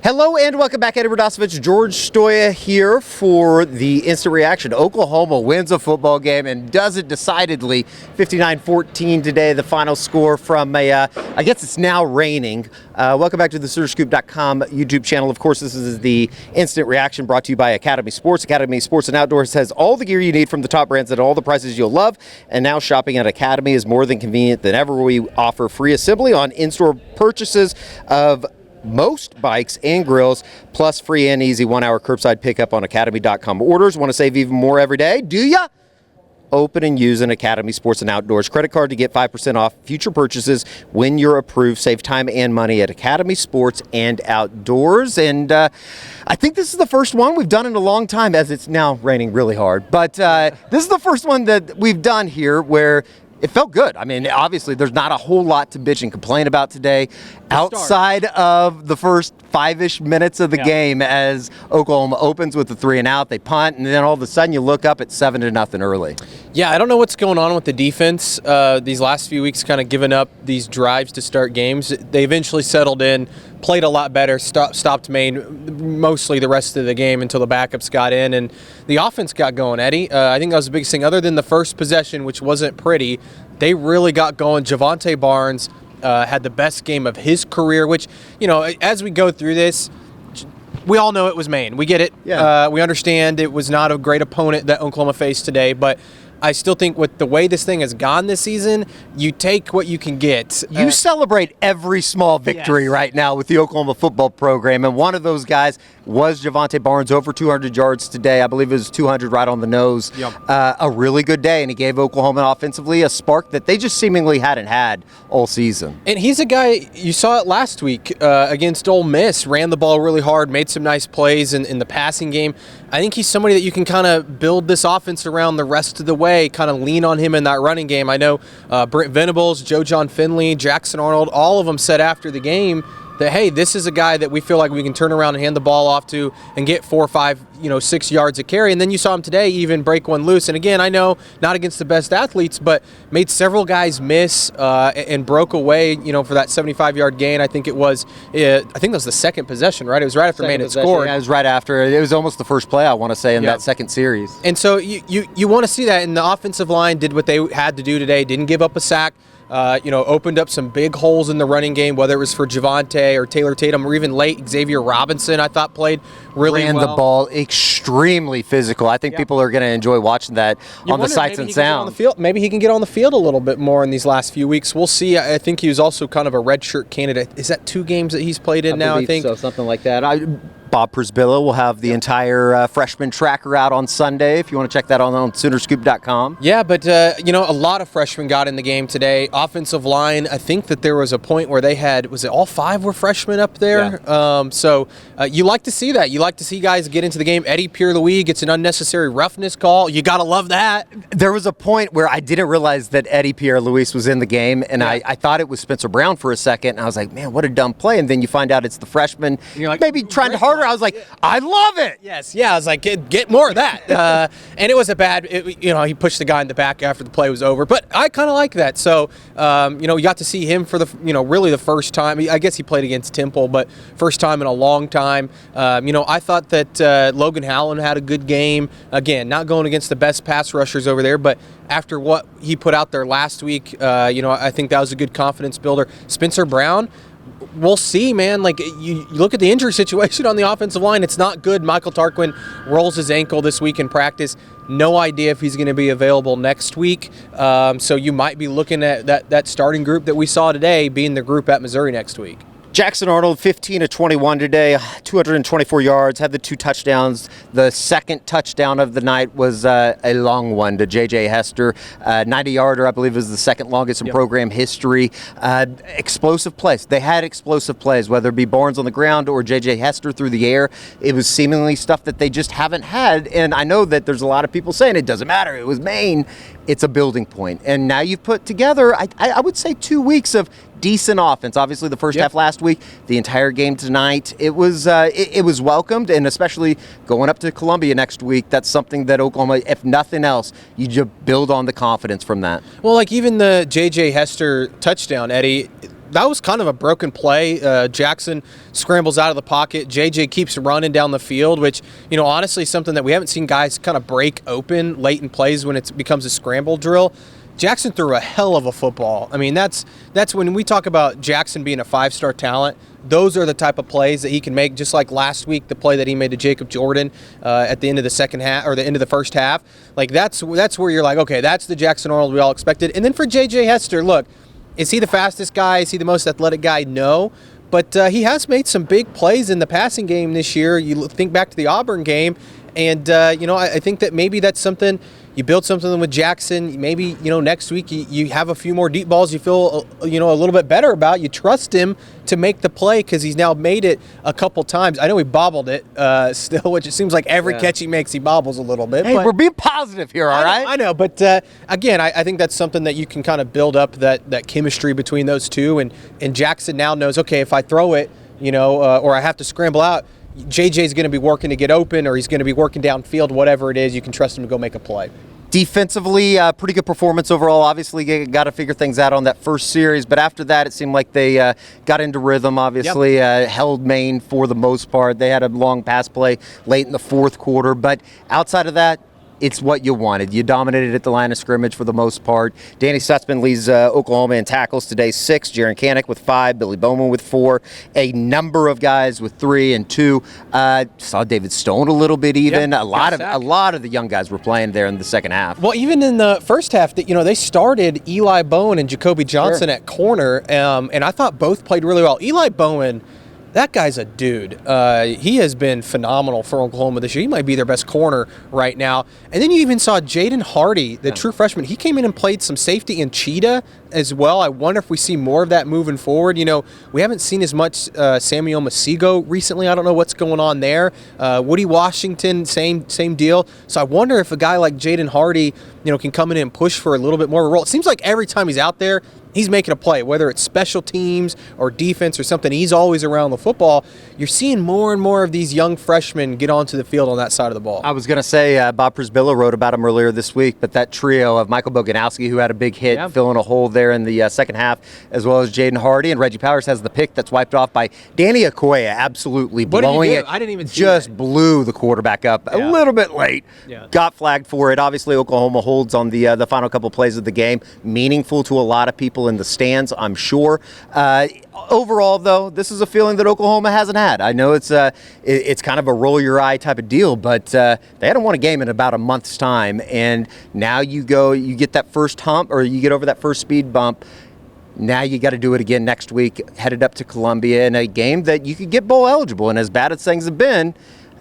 Hello and welcome back, Eddie Radosovich. George Stoya here for the instant reaction. Oklahoma wins a football game and does it decidedly. 59-14 today, the final score from I guess it's now raining. Welcome back to the SoonerScoop.com YouTube channel. Of course, this is the instant reaction brought to you by Academy Sports. Academy Sports and Outdoors has all the gear you need from the top brands at all the prices you'll love. And now shopping at Academy is more than convenient than ever. We offer free assembly on in-store purchases of most bikes and grills, plus free and easy 1-hour curbside pickup on academy.com orders. Want to save even more every day? Do ya? Open and use an Academy Sports and Outdoors credit card to get 5% off future purchases when you're approved. Save time and money at Academy Sports and Outdoors. And I think this is the first one we've done in a long time, as it's now raining really hard. But this is the first one that we've done here where it felt good. I mean, obviously, there's not a whole lot to bitch and complain about today outside of the first 5-ish minutes of the game as Oklahoma opens with the 3-and-out. They punt, and then all of a sudden you look up at 7-0 early. Yeah, I don't know what's going on with the defense. These last few weeks kind of giving up these drives to start games. They eventually settled in, played a lot better, stopped Maine mostly the rest of the game until the backups got in, and the offense got going, Eddie. I think that was the biggest thing. Other than the first possession, which wasn't pretty, they really got going. Jovantae Barnes had the best game of his career, which, you know, as we go through this, we all know it was Maine. We get it. Yeah. We understand it was not a great opponent that Oklahoma faced today, but I still think with the way this thing has gone this season, you take what you can get. You celebrate every small victory right now with the Oklahoma football program, and one of those guys was Jovantae Barnes, over 200 yards today. I believe it was 200 right on the nose. Yep. A really good day, and he gave Oklahoma offensively a spark that they just seemingly hadn't had all season. And he's a guy, you saw it last week against Ole Miss, ran the ball really hard, made some nice plays in the passing game. I think he's somebody that you can kind of build this offense around the rest of the way, kind of lean on him in that running game. I know Brent Venables, Joe John Finley, Jackson Arnold, all of them said after the game that, hey, this is a guy that we feel like we can turn around and hand the ball off to and get 4 or 5, 6 yards of carry. And then you saw him today even break one loose. And again, I know not against the best athletes, but made several guys miss and broke away, for that 75-yard gain. I think it was, that was the second possession, right? It was right after Maine had scored. Yeah, it was right after. It was almost the first play, I want to say, in that second series. And so you want to see that. And the offensive line did what they had to do today, didn't give up a sack. Opened up some big holes in the running game, whether it was for Jovantae or Taylor Tatum or even late Xavier Robinson, I thought played really well. Ran the ball extremely physical. I think people are going to enjoy watching that on the sights and sounds. Maybe he can get on the field a little bit more in these last few weeks. We'll see. I think he was also kind of a redshirt candidate. Is that 2 games that he's played in now, I think? So, something like that. Bob Przbilla will have the entire freshman tracker out on Sunday if you want to check that on SoonerScoop.com. Yeah, but, a lot of freshmen got in the game today. Offensive line, I think that there was a point where they had, was it all 5 were freshmen up there? Yeah. You like to see that. You like to see guys get into the game. Eddie Pierre-Louis gets an unnecessary roughness call. You got to love that. There was a point where I didn't realize that Eddie Pierre-Louis was in the game, and I thought it was Spencer Brown for a second, and I was like, man, what a dumb play. And then you find out it's the freshman, and you're like, maybe trying harder. I was like, I love it. Yes, yeah. I was like, get more of that. And it was a bad. He pushed the guy in the back after the play was over. But I kind of like that. So, you got to see him for the, really the first time. I guess he played against Temple, but first time in a long time. I thought that Logan Howland had a good game. Again, not going against the best pass rushers over there, but after what he put out there last week, I think that was a good confidence builder. Spencer Brown. We'll see, man. Like, you look at the injury situation on the offensive line, it's not good. Michael Tarquin rolls his ankle this week in practice. No idea if he's going to be available next week. So you might be looking at that starting group that we saw today being the group at Missouri next week. Jackson Arnold, 15-21 today, 224 yards, had the 2 touchdowns. The second touchdown of the night was a long one to J.J. Hester. 90-yarder, I believe, is the second longest in program history. Explosive plays. They had explosive plays, whether it be Barnes on the ground or J.J. Hester through the air. It was seemingly stuff that they just haven't had. And I know that there's a lot of people saying it doesn't matter. It was Maine. It's a building point. And now you've put together, I would say, 2 weeks of decent offense. Obviously, the first half last week, the entire game tonight, it was welcomed, and especially going up to Columbia next week, that's something that Oklahoma, if nothing else, you just build on the confidence from that. Well, like even the J.J. Hester touchdown, Eddie, that was kind of a broken play. Jackson scrambles out of the pocket. JJ keeps running down the field, which, honestly, something that we haven't seen guys kind of break open late in plays when it becomes a scramble drill. Jackson threw a hell of a football. I mean, that's when we talk about Jackson being a 5-star talent. Those are the type of plays that he can make, just like last week, the play that he made to Jacob Jordan at the end of the second half or the end of the first half. Like, that's where you're like, okay, that's the Jackson Arnold we all expected. And then for J.J. Hester, look, is he the fastest guy? Is he the most athletic guy? No. But he has made some big plays in the passing game this year. You think back to the Auburn game, and, I think that maybe that's something. You build something with Jackson. Maybe, next week you have a few more deep balls you feel, a little bit better about. You trust him to make the play because he's now made it a couple times. I know he bobbled it still, which it seems like every catch he makes, he bobbles a little bit. Hey, we're being positive here, all right? I know, but again, I think that's something that you can kind of build up that chemistry between those two. And Jackson now knows, okay, if I throw it, or I have to scramble out, JJ's going to be working to get open, or he's going to be working downfield, whatever it is. You can trust him to go make a play. Defensively, pretty good performance overall. Obviously, got to figure things out on that first series, but after that, it seemed like they got into rhythm, obviously. Held Maine for the most part. They had a long pass play late in the fourth quarter, but outside of that, it's what you wanted. You dominated at the line of scrimmage for the most part. Danny Stutzman leads Oklahoma in tackles today, 6. Jaron Kanik with 5. Billy Bowman with 4. A number of guys with 3 and 2. Saw David Stone a little bit even. A lot of the young guys were playing there in the second half. Well, even in the first half, they started Eli Bowen and Jacoby Johnson at corner, and I thought both played really well. Eli Bowen, that guy's a dude. He has been phenomenal for Oklahoma this year. He might be their best corner right now. And then you even saw Jaden Hardy, the true freshman. He came in and played some safety in cheetah as well. I wonder if we see more of that moving forward. We haven't seen as much Samuel Masigo recently. I don't know what's going on there. Woody Washington, same deal. So I wonder if a guy like Jaden Hardy, can come in and push for a little bit more of a role. It seems like every time he's out there, he's making a play, whether it's special teams or defense or something. He's always around the football. You're seeing more and more of these young freshmen get onto the field on that side of the ball. I was going to say, Bob Przybyla wrote about him earlier this week, but that trio of Michael Boganowski, who had a big hit, filling a hole there in the second half, as well as Jaden Hardy, and Reggie Powers has the pick that's wiped off by Danny Okoye, absolutely blowing it. I didn't even see Just blew the quarterback up a little bit late. Got flagged for it. Obviously, Oklahoma holds on the final couple plays of the game. Meaningful to a lot of people in the stands, I'm sure. Overall, though, this is a feeling that Oklahoma hasn't had. I know it's kind of a roll your eye type of deal, but they hadn't won a game in about a month's time, and now you get that first hump, or you get over that first speed bump. Now you got to do it again next week, headed up to Columbia in a game that you could get bowl eligible. And as bad as things have been,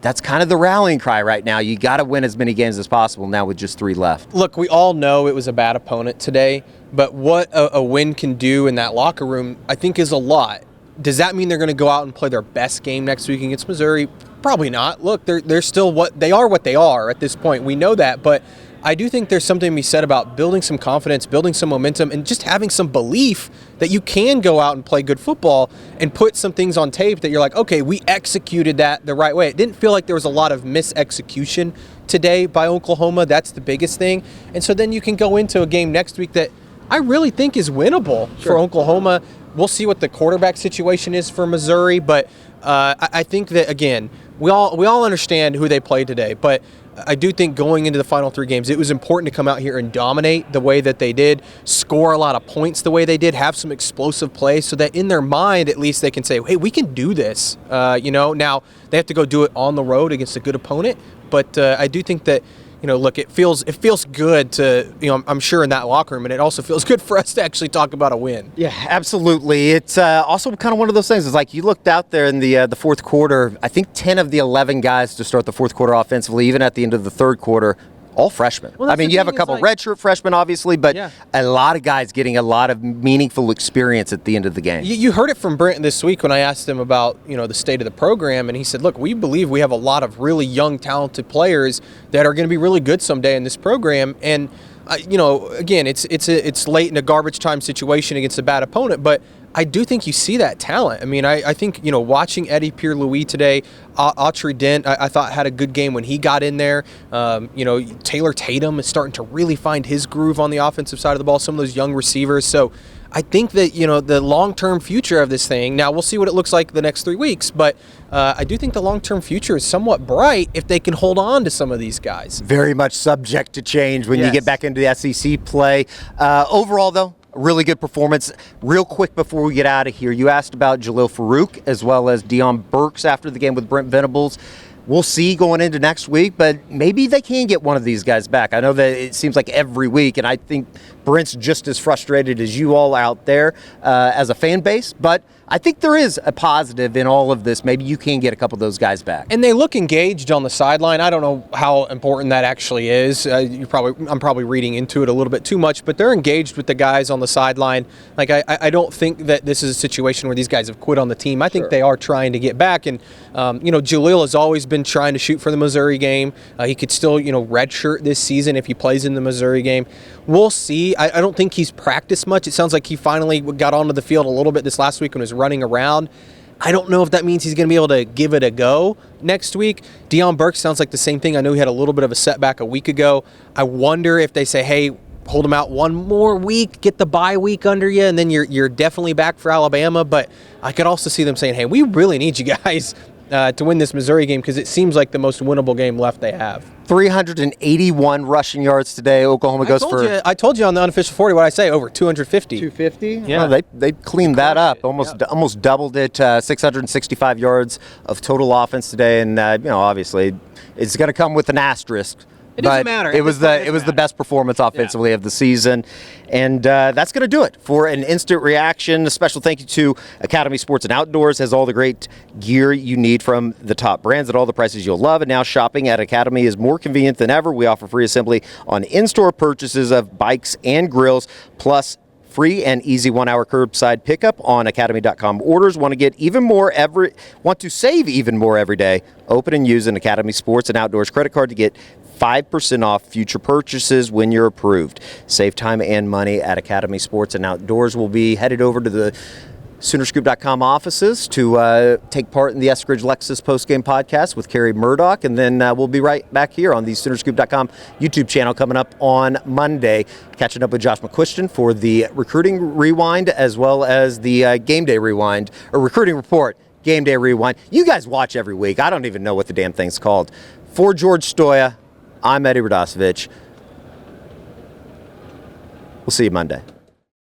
that's kind of the rallying cry right now. You got to win as many games as possible now with just 3 left. Look, we all know it was a bad opponent today, but what a win can do in that locker room, I think, is a lot. Does that mean they're going to go out and play their best game next week against Missouri? Probably not. Look, they're still what they are at this point. We know that, but I do think there's something to be said about building some confidence, building some momentum, and just having some belief that you can go out and play good football and put some things on tape that you're like, okay, we executed that the right way. It didn't feel like there was a lot of mis-execution today by Oklahoma. That's the biggest thing. And so then you can go into a game next week that I really think is winnable for Oklahoma. We'll see what the quarterback situation is for Missouri, but I think that, again, we all understand who they played today, but I do think going into the final 3 games, it was important to come out here and dominate the way that they did, score a lot of points the way they did, have some explosive plays so that in their mind, at least they can say, hey, we can do this. Now they have to go do it on the road against a good opponent, but I do think that, look, it feels good to, I'm sure in that locker room, and it also feels good for us to actually talk about a win. Yeah, absolutely. It's also kind of one of those things. It's like you looked out there in the fourth quarter, I think 10 of the 11 guys to start the fourth quarter offensively, even at the end of the third quarter, all freshmen. Well, I mean, you have a couple redshirt freshmen, obviously, but a lot of guys getting a lot of meaningful experience at the end of the game. You heard it from Brent this week when I asked him about, the state of the program, and he said, look, we believe we have a lot of really young, talented players that are going to be really good someday in this program. And, again, it's late in a garbage time situation against a bad opponent, but I do think you see that talent. I mean, I think, watching Eddie Pierre-Louis today, Autry Dent, I thought had a good game when he got in there. Taylor Tatum is starting to really find his groove on the offensive side of the ball, some of those young receivers. So I think that, the long-term future of this thing, now we'll see what it looks like the next 3 weeks, but I do think the long-term future is somewhat bright if they can hold on to some of these guys. Very much subject to change when you Yes. get back into the SEC play. Overall, though, really good performance. Real quick before we get out of here, you asked about Jalil Farouk as well as Deion Burks after the game with Brent Venables. We'll see going into next week, but maybe they can get one of these guys back. I know that it seems like every week, and I think Brent's just as frustrated as you all out there as a fan base, but I think there is a positive in all of this. Maybe you can get a couple of those guys back. And they look engaged on the sideline. I don't know how important that actually is. I'm probably reading into it a little bit too much, but they're engaged with the guys on the sideline. Like, I don't think that this is a situation where these guys have quit on the team. I think they are trying to get back. And, Jalil has always been trying to shoot for the Missouri game. He could still, redshirt this season if he plays in the Missouri game. We'll see. I don't think he's practiced much. It sounds like he finally got onto the field a little bit this last week when he was running around. I don't know if that means he's going to be able to give it a go next week. Deion Burks sounds like the same thing. I know he had a little bit of a setback a week ago. I wonder if they say, hey, hold him out one more week, get the bye week under you, and then you're definitely back for Alabama. But I could also see them saying, hey, we really need you guys to win this Missouri game because it seems like the most winnable game left they have. 381 rushing yards today. Oklahoma goes for... I told you on the unofficial 40 what I say, over 250. 250? Yeah. Well, they cleaned that up. Almost doubled it. 665 yards of total offense today. And, obviously, it's going to come with an asterisk. It doesn't matter. It was the best performance offensively of the season. And that's going to do it for an instant reaction. A special thank you to Academy Sports and Outdoors. Has all the great gear you need from the top brands at all the prices you'll love. And now shopping at Academy is more convenient than ever. We offer free assembly on in-store purchases of bikes and grills, plus free and easy 1-hour curbside pickup on academy.com orders. Want to save even more every day? Open and use an Academy Sports and Outdoors credit card to get 5% off future purchases when you're approved. Save time and money at Academy Sports and Outdoors. We'll be headed over to the Soonerscoop.com offices to take part in the Eskridge Lexus postgame podcast with Carrie Murdoch, and then we'll be right back here on the Soonerscoop.com YouTube channel coming up on Monday, catching up with Josh McQuiston for the Recruiting Rewind as well as the Game Day Rewind, or Recruiting Report, Game Day Rewind. You guys watch every week. I don't even know what the damn thing's called. For George Stoya, I'm Eddie Radosevich. We'll see you Monday.